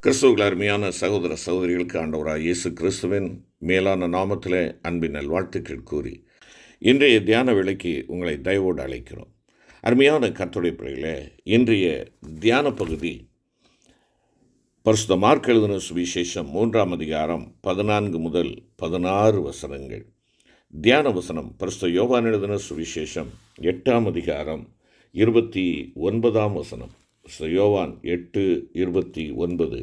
கிறிஸ்துவுக்குள் அருமையான சகோதர சகோதரிகளுக்கு ஆண்டவராக இயேசு கிறிஸ்துவின் மேலான நாமத்திலே அன்பின் நல்வாழ்த்துக்கள் கூறி இன்றைய தியான வேளைக்கு உங்களை தயவோடு அழைக்கிறோம். அருமையான கர்த்தருடைய பிள்ளைகளே, இன்றைய தியான பகுதி பரிசுத்த மார்க் எழுதின சுவிசேஷம் 3ஆம் அதிகாரம் 14 முதல் 16 வசனங்கள். தியான வசனம் பரிசுத்த யோவான் எழுதின சுவிசேஷம் 8ஆம் அதிகாரம் 29ஆம் வசனம். யோவான் 8:29.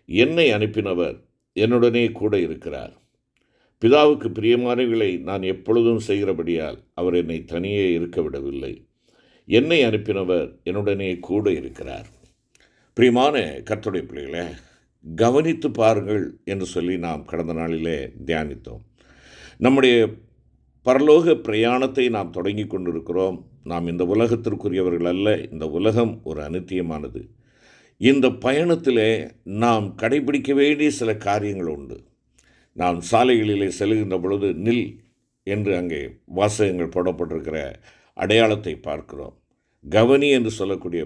என்னை அனுப்பினவர் என்னுடனே கூட இருக்கிறார். பிதாவுக்கு பிரியமானவைகளை நான் எப்பொழுதும் செய்கிறபடியால் அவர் என்னை தனியே இருக்க விடவில்லை. என்னை அனுப்பினவர் என்னுடனே கூட இருக்கிறார். பிரியமான கர்த்தருடைய பிள்ளைகளே, கவனித்து பாருங்கள் என்று சொல்லி நாம் கடந்த நாளிலே தியானித்தோம். நம்முடைய பரலோக பிரயாணத்தை நாம் தொடங்கி கொண்டிருக்கிறோம். நாம் இந்த உலகத்திற்குரியவர்கள் அல்ல. இந்த உலகம் ஒரு அநித்தியமானது. இந்த பயணத்திலே நாம் கடைபிடிக்க வேண்டிய சில காரியங்கள் உண்டு. நாம் சாலைகளிலே செல்கின்ற பொழுது நில் என்று அங்கே வாசகங்கள் போடப்பட்டிருக்கிற அடையாளத்தை பார்க்கிறோம். கவனி என்று சொல்லக்கூடிய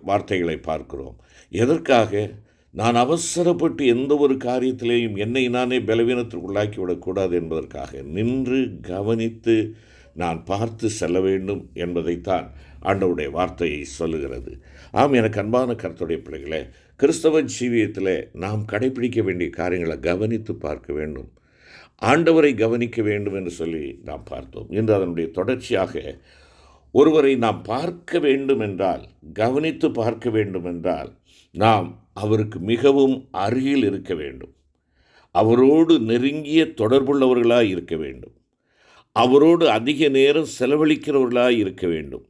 வார்த்தைகளை பார்க்கிறோம். எதற்காக? நான் அவசரப்பட்டு எந்த ஒரு காரியத்திலேயும் என்னை நானே பலவீனத்திற்குள்ளாக்கி விடக்கூடாது என்பதற்காக நின்று கவனித்து நான் பார்த்து செல்ல வேண்டும் என்பதைத்தான் ஆண்டவருடைய வார்த்தையை சொல்லுகிறது. ஆம், எனக்கு அன்பான கர்த்தருடைய பிள்ளைகளே, கிறிஸ்தவ ஜீவியத்தில் நாம் கடைபிடிக்க வேண்டிய காரியங்களை கவனித்து பார்க்க வேண்டும். ஆண்டவரை கவனிக்க வேண்டும் என்று சொல்லி நாம் பார்த்தோம். இன்று அதனுடைய தொடர்ச்சியாக ஒருவரை நாம் பார்க்க வேண்டும் என்றால், கவனித்து பார்க்க வேண்டும் என்றால், நாம் அவருக்கு மிகவும் அருகில் இருக்க வேண்டும். அவரோடு நெருங்கிய தொடர்புள்ளவர்களாக இருக்க வேண்டும். அவரோடு அதிக நேரம் செலவழிக்கிறவர்களாக இருக்க வேண்டும்.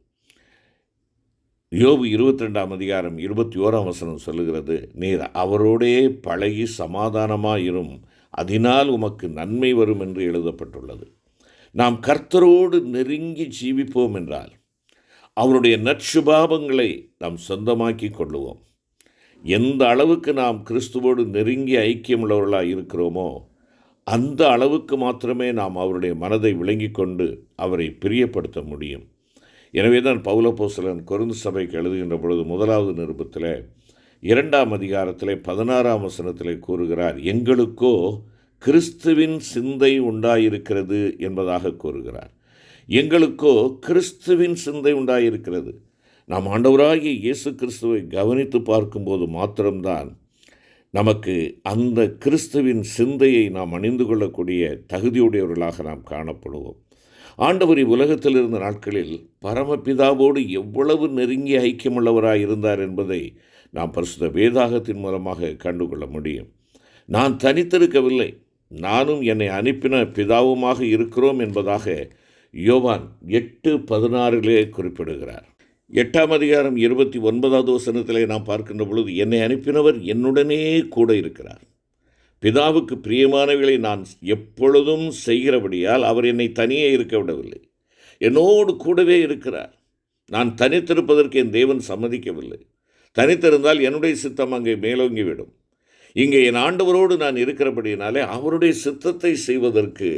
யோபு 22ஆம் அதிகாரம் 21ஆம் வசனம் சொல்லுகிறது, நீர் அவரோடே பழகி சமாதானமாயிரும், அதனால் உமக்கு நன்மை வரும் என்று எழுதப்பட்டுள்ளது. நாம் கர்த்தரோடு நெருங்கி ஜீவிப்போம் என்றால் அவருடைய நற்சுபாவங்களை நாம் சொந்தமாக்கி கொள்ளுவோம். எந்த அளவுக்கு நாம் கிறிஸ்துவோடு நெருங்கி ஐக்கியமுள்ளவர்களாக இருக்கிறோமோ அந்த அளவுக்கு மாத்திரமே நாம் அவருடைய மனதை விளங்கி கொண்டு அவரை பிரியப்படுத்த முடியும். எனவே தான் பவுலப்போஸ்தலன் கொரிந்து சபைக்கு எழுதுகின்ற பொழுது 1வது நிருபத்தில் 2ஆம் அதிகாரத்தில் 16ஆம் வசனத்தில் கூறுகிறார், எங்களுக்கோ கிறிஸ்துவின் சிந்தை உண்டாயிருக்கிறது என்பதாக கூறுகிறார். எங்களுக்கோ கிறிஸ்துவின் சிந்தை உண்டாயிருக்கிறது. நாம் ஆண்டவராகிய இயேசு கிறிஸ்துவை கவனித்து பார்க்கும்போது மாத்திரம்தான் நமக்கு அந்த கிறிஸ்துவின் சிந்தையை நாம் அணிந்து கொள்ளக்கூடிய தகுதியுடையவர்களாக நாம் காணப்படுவோம். ஆண்டவர் உலகத்தில் இருந்த நாட்களில் பரமபிதாவோடு எவ்வளவு நெருங்கிய ஐக்கியமுள்ளவராக இருந்தார் என்பதை நாம் பரிசுத்த வேதாகத்தின் மூலமாக கண்டுகொள்ள முடியும். நான் தனித்திருக்கவில்லை, நானும் என்னை அனுப்பின பிதாவுமாக இருக்கிறோம் என்பதாக யோவான் 8:16 குறிப்பிடுகிறார். 8ஆம் அதிகாரம் 29வது வசனத்திலே நாம் பார்க்கின்ற பொழுது, என்னை அனுப்பினவர் என்னுடனே கூட இருக்கிறார். பிதாவுக்கு பிரியமானவைகளை நான் எப்பொழுதும் செய்கிறபடியால் அவர் என்னை தனியே இருக்க விடவில்லை. என்னோடு கூடவே இருக்கிறார். நான் தனித்திருப்பதற்கு என் தேவன் சம்மதிக்கவில்லை. தனித்திருந்தால் என்னுடைய சித்தம் அங்கே மேலோங்கிவிடும். இங்கே என் ஆண்டவரோடு நான் இருக்கிறபடியினாலே அவருடைய சித்தத்தை செய்வதற்கு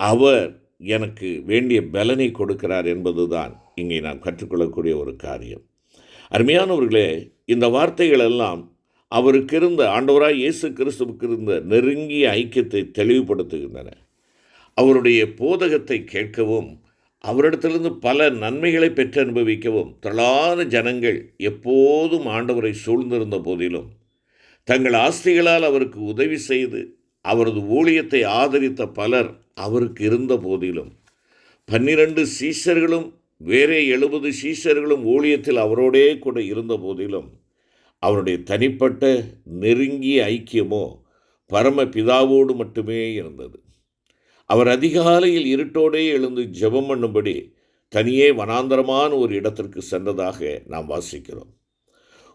அவர் எனக்கு வேண்டிய பலனை கொடுக்கிறார் என்பதுதான் இங்கே நாம் கற்றுக்கொள்ளக்கூடிய ஒரு காரியம். அருமையானவர்களே, இந்த வார்த்தைகள் எல்லாம் அவருக்கு இருந்த, ஆண்டவராய் இயேசு கிறிஸ்துவுக்கு இருந்த நெருங்கிய ஐக்கியத்தை தெளிவுபடுத்துகின்றன. அவருடைய போதகத்தை கேட்கவும் அவரிடத்திலிருந்து பல நன்மைகளை பெற்று அனுபவிக்கவும் திரளான ஜனங்கள் எப்போதும் ஆண்டவரை சூழ்ந்திருந்த போதிலும் தங்கள் ஆஸ்திகளால் அவருக்கு உதவி செய்து அவரது ஊழியத்தை ஆதரித்த பலர் அவருக்கு இருந்த போதிலும் 12 சீஷர்களும் வேறே 70 சீஷர்களும் ஊழியத்தில் அவரோடே கூட இருந்த போதிலும் அவருடைய தனிப்பட்ட நெருங்கிய ஐக்கியமோ பரமபிதாவோடு மட்டுமே இருந்தது. அவர் அதிகாலையில் இருட்டோடே எழுந்து ஜெபம் பண்ணும்படி தனியே வனாந்தரமான ஒரு இடத்திற்கு சென்றதாக நாம் வாசிக்கிறோம்.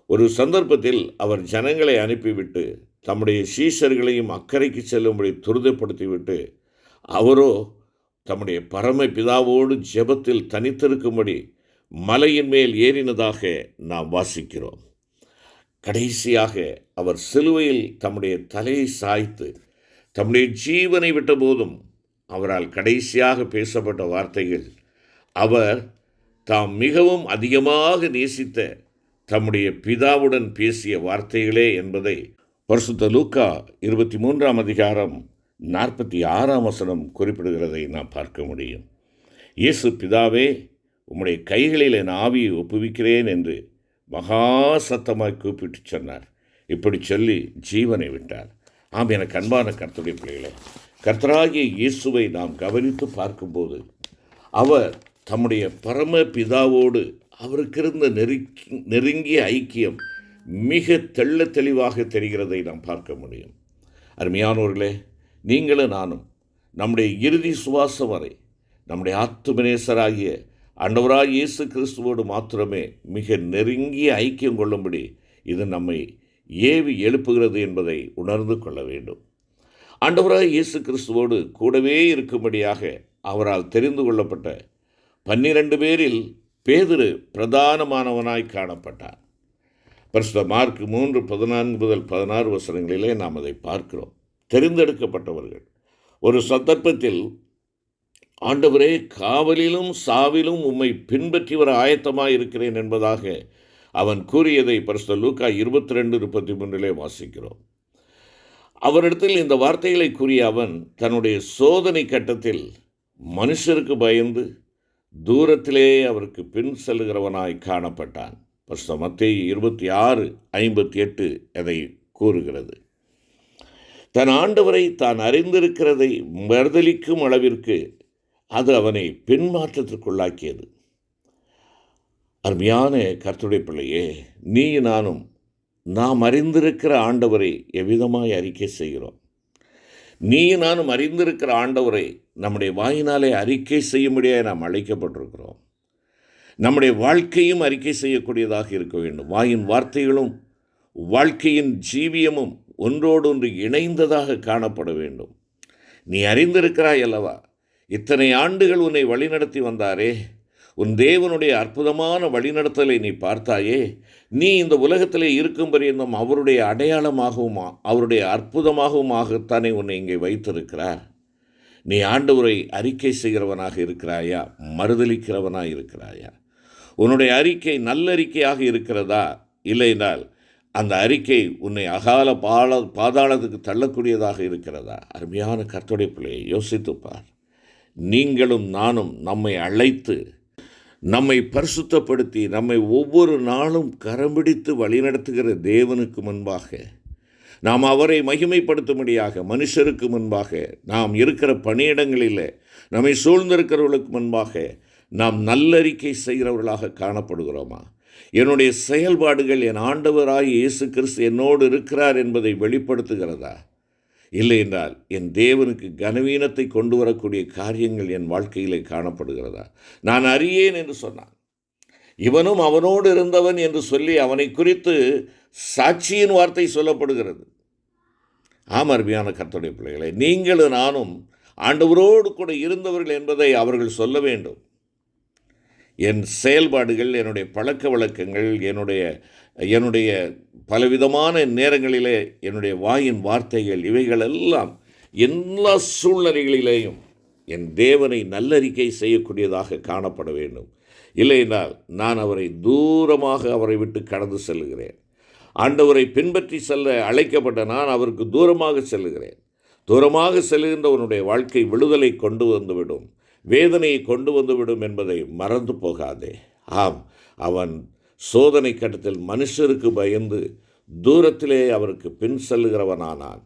ஒரு சந்தர்ப்பத்தில் அவர் ஜனங்களை அனுப்பிவிட்டு தம்முடைய சீஷர்களையும் அக்கறைக்கு செல்லும்படி துரிதப்படுத்திவிட்டு அவரோ தம்முடைய பரமபிதாவோடு ஜெபத்தில் தனித்திருக்கும்படி மலையின் மேல் ஏறினதாக நாம் வாசிக்கிறோம். கடைசியாக அவர் சிலுவையில் தம்முடைய தலையை சாய்த்து தம்முடைய ஜீவனை விட்ட போதும் அவரால் கடைசியாக பேசப்பட்ட வார்த்தைகள், அவர் தாம் மிகவும் அதிகமாக நேசித்த தம்முடைய பிதாவுடன் பேசிய வார்த்தைகளே என்பதை பரிசுத்த லூக்கா 23ஆம் அதிகாரம் 46ஆம் வசனம் குறிப்பிடுகிறதை நாம் பார்க்க முடியும். இயேசு, பிதாவே, உம்முடைய கைகளில் என் ஆவியை ஒப்புவிக்கிறேன் என்று மகா சத்தமாய் கூப்பிட்டு சொன்னார். இப்படி சொல்லி ஜீவனை விட்டார். ஆம், எனக்கு அன்பான கர்த்தருடைய பிள்ளைகளே, கர்த்தராகிய இயேசுவை நாம் கவனித்து பார்க்கும்போது அவர் தம்முடைய பரம பிதாவோடு அவருக்கு இருந்த நெருங்கிய ஐக்கியம் மிக தெள்ள தெளிவாக தெரிகிறதை நாம் பார்க்க முடியும். அருமையானவர்களே, நீங்களும் நானும் நம்முடைய இறுதி சுவாசம் வரை நம்முடைய ஆத்துமநேசராகிய ஆண்டவராகிய இயேசு கிறிஸ்துவோடு மாத்திரமே மிக நெருங்கிய ஐக்கியம் கொள்ளும்படி இது நம்மை ஏவி எழுப்புகிறது என்பதை உணர்ந்து கொள்ள வேண்டும். ஆண்டவராகிய இயேசு கிறிஸ்துவோடு கூடவே இருக்கும்படியாக அவரால் தெரிந்து கொள்ளப்பட்ட 12 பேரில் பேதுரு பிரதானமானவனாய் காணப்பட்டார். பரிசுத்த மார்க் 3:14-16 வசனங்களிலே நாம் அதை பார்க்கிறோம். தெரிந்தெடுக்கப்பட்டவர்கள். ஒரு சந்தர்ப்பத்தில், ஆண்டவரே, காவலிலும் சாவிலும் உம்மை பின்பற்றி வர ஆயத்தமாக இருக்கிறேன் என்பதாக அவன் கூறியதை பரிசுத்த லூக்கா 22:33 வாசிக்கிறோம். அவரிடத்தில் இந்த வார்த்தைகளை கூறிய அவன் தன்னுடைய சோதனை கட்டத்தில் மனுஷருக்கு பயந்து தூரத்திலே அவருக்கு பின் செல்லுகிறவனாய் காணப்பட்டான். பரிசுத்த மத்தேயு 26:58 அதை கூறுகிறது. தன் ஆண்டவரை தான் அறிந்திருக்கிறதை மறுதலிக்கும் அளவிற்கு அது அவனை பின்மாற்றத்திற்குள்ளாக்கியது. அருமையான கர்த்தருடைய பிள்ளையே, நீ நானும் நாம் அறிந்திருக்கிற ஆண்டவரை எவ்விதமாய் அறிக்கை செய்கிறோம்? நீ நானும் அறிந்திருக்கிற ஆண்டவரை நம்முடைய வாயினாலே அறிக்கை செய்யும்படியாக நாம் அழைக்கப்பட்டிருக்கிறோம். நம்முடைய வாழ்க்கையும் அறிக்கை செய்யக்கூடியதாக இருக்க வேண்டும். வாயின் வார்த்தைகளும் வாழ்க்கையின் ஜீவியமும் ஒன்றோடொன்று இணைந்ததாக காணப்பட வேண்டும். நீ அறிந்திருக்கிறாய் அல்லவா, இத்தனை ஆண்டுகள் உன்னை வழிநடத்தி வந்தாரே, உன் தேவனுடைய அற்புதமான வழிநடத்தலை நீ பார்த்தாயே. நீ இந்த உலகத்திலே இருக்கும் பரியந்தம் அவருடைய அடையாளமாகவும் அவருடைய அற்புதமாகவுமாகத்தானே உன்னை இங்கே வைத்திருக்கிறார். நீ ஆண்டவரை அறிக்கை செய்கிறவனாக இருக்கிறாயா, மறுதலிக்கிறவனாக இருக்கிறாயா? உன்னுடைய அறிக்கை நல்லறிக்கையாக இருக்கிறதா? இல்லைனால் அந்த அறிக்கை உன்னை அகால பாதாளத்துக்கு தள்ளக்கூடியதாக இருக்கிறதா? அருமையான கர்த்தருடைய பிள்ளையை யோசித்துப்பார். நீங்களும் நானும் நம்மை அழைத்து நம்மை பரிசுத்தப்படுத்தி நம்மை ஒவ்வொரு நாளும் கரம்பிடித்து வழிநடத்துகிற தேவனுக்கு முன்பாக நாம் அவரை மகிமைப்படுத்தும்படியாக மனுஷருக்கு முன்பாக நாம் இருக்கிற பணியிடங்களில் நம்மை சூழ்ந்திருக்கிறவர்களுக்கு முன்பாக நாம் நல்லறிக்கை செய்கிறவர்களாக காணப்படுகிறோமா? என்னுடைய செயல்பாடுகள் என் ஆண்டவராய் இயேசு கிறிஸ்து என்னோடு இருக்கிறார் என்பதை வெளிப்படுத்துகிறதா? இல்லை என்றால் என் தேவனுக்கு கனவீனத்தை கொண்டு வரக்கூடிய காரியங்கள் என் வாழ்க்கையிலே காணப்படுகிறதா? நான் அறியேன் என்று சொன்னான். இவனும் அவனோடு இருந்தவன் என்று சொல்லி அவனை குறித்து சாட்சியின் வார்த்தை சொல்லப்படுகிறது. ஆம், அருமையான கர்த்தருடைய பிள்ளைகளை, நீங்களும் நானும் ஆண்டவரோடு கூட இருந்தவர்கள் என்பதை அவர்கள் சொல்ல வேண்டும். என் செயல்பாடுகள், என்னுடைய பழக்க வழக்கங்கள், என்னுடைய பலவிதமான நேரங்களிலே என்னுடைய வாயின் வார்த்தைகள், இவைகளெல்லாம் எல்லா சூழ்நிலைகளிலேயும் என் தேவனை நல்லறிக்கை செய்யக்கூடியதாக காணப்பட வேண்டும். இல்லையென்றால் நான் அவரை விட்டு கடந்து செல்லுகிறேன். ஆண்டவரை பின்பற்றி செல்ல அழைக்கப்பட்ட நான் அவருக்கு தூரமாக செல்லுகிறேன். தூரமாக செல்லுகின்றவனுடைய வாழ்க்கை விடுதலை கொண்டு வந்துவிடும், வேதனையை கொண்டு வந்துவிடும் என்பதை மறந்து போகாதே. ஆம், அவன் சோதனை கட்டத்தில் மனுஷருக்கு பயந்து தூரத்திலே அவருக்கு பின் செல்லுகிறவனானான்.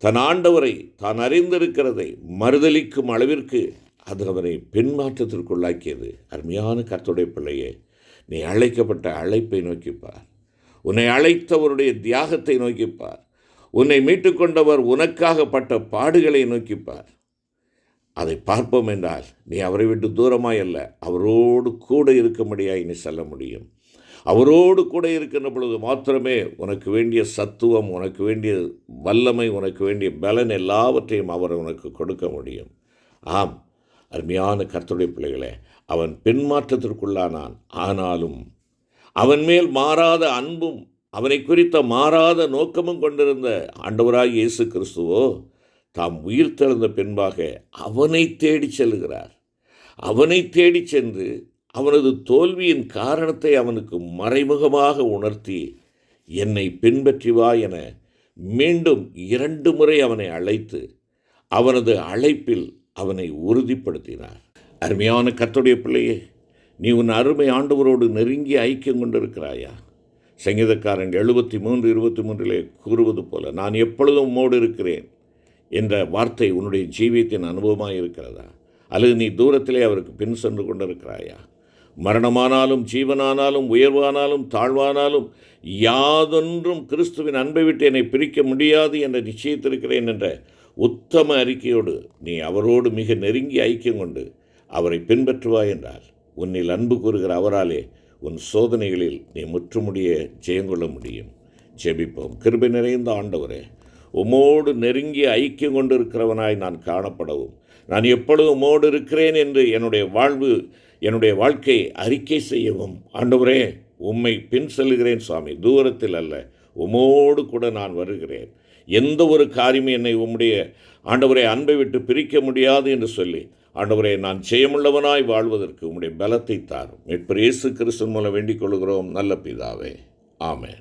தன் ஆண்டவரை தான் அறிந்திருக்கிறதை மறுதலிக்கும் அளவிற்கு அது அவனை பின்மாற்றத்திற்குள்ளாக்கியது. அருமையான கர்த்தருடைய பிள்ளையே, நீ அழைக்கப்பட்ட அழைப்பை நோக்கிப்பார். உன்னை அழைத்தவருடைய தியாகத்தை நோக்கிப்பார். உன்னை மீட்டுக்கொண்டவர் உனக்காகப்பட்ட பாடுகளை நோக்கிப்பார். அதை பார்ப்போம் என்றால் நீ அவரை விட்டு தூரமாய் அல்ல, அவரோடு கூட இருக்கும்படியாய் நீ செல்ல முடியும். அவரோடு கூட இருக்கின்ற பொழுது மாத்திரமே உனக்கு வேண்டிய சத்துவம், உனக்கு வேண்டிய வல்லமை, உனக்கு வேண்டிய பலன் எல்லாவற்றையும் அவர் உனக்கு கொடுக்க முடியும். ஆம், அருமையான கர்த்தருடைய பிள்ளைகளே, அவன் பின்மாற்றத்திற்குள்ளானான். ஆனாலும் அவன் மேல் மாறாத அன்பும் அவனை குறித்த மாறாத நோக்கமும் கொண்டிருந்த ஆண்டவராகிய இயேசு கிறிஸ்துவோ தாம் உயிர்த்தெழுந்த பின்பாக அவனை தேடி செல்கிறார். அவனை தேடி சென்று அவனது தோல்வியின் காரணத்தை அவனுக்கு மறைமுகமாக உணர்த்தி, என்னை பின்பற்றி வா என மீண்டும் 2 முறை அவனை அழைத்து அவனது அழைப்பில் அவனை உறுதிப்படுத்தினார். அருமையான கர்த்தருடைய பிள்ளையே, நீ உன் அருமை ஆண்டவரோடு நெருங்கி ஐக்கியம் கொண்டிருக்கிறாயா? சங்கீதக்காரன் 73:23 கூறுவது போல, நான் எப்பொழுதும் உம்மோடு இருக்கிறேன் என்ற வார்த்தை உன்னுடைய ஜீவியத்தின் அனுபவமாக இருக்கிறதா? அல்லது நீ தூரத்திலே அவருக்கு பின் சென்று கொண்டிருக்கிறாயா? மரணமானாலும் ஜீவனானாலும் உயர்வானாலும் தாழ்வானாலும் யாதொன்றும் கிறிஸ்துவின் அன்பை விட்டு என்னை பிரிக்க முடியாது என்ற நிச்சயித்திருக்கிறேன் என்ற உத்தம அறிக்கையோடு நீ அவரோடு மிக நெருங்கி ஐக்கியம் கொண்டு அவரை பின்பற்றுவாய் என்றால், உன்னில் அன்பு கூறுகிற அவராலே உன் சோதனைகளில் நீ முற்றுமுடிய ஜெயங்கொள்ள முடியும். ஜெபிப்போம். கிருபை நிறைந்த ஆண்டவரே, உம்மோடு நெருங்கி ஐக்கியம் கொண்டிருக்கிறவனாய் நான் காணப்படவும், நான் எப்பொழுதும் உம்மோடு இருக்கிறேன் என்று என்னுடைய வாழ்க்கை அறிக்கை செய்யவும் ஆண்டவரே, உம்மை பின் செல்கிறேன் சுவாமி. தூரத்தில் அல்ல, உம்மோடு கூட நான் வருகிறேன். எந்த ஒரு காரியமும் என்னை உம்முடைய ஆண்டவரே அன்பை விட்டு பிரிக்க முடியாது என்று சொல்லி, ஆண்டவரே, நான் ஜெயமுள்ளவனாய் வாழ்வதற்கு உம்முடைய பலத்தை தாரும். மீட்பர் இயேசு கிறிஸ்து மூலம் வேண்டிக் கொள்கிறோம் நல்ல பிதாவே. ஆமென்.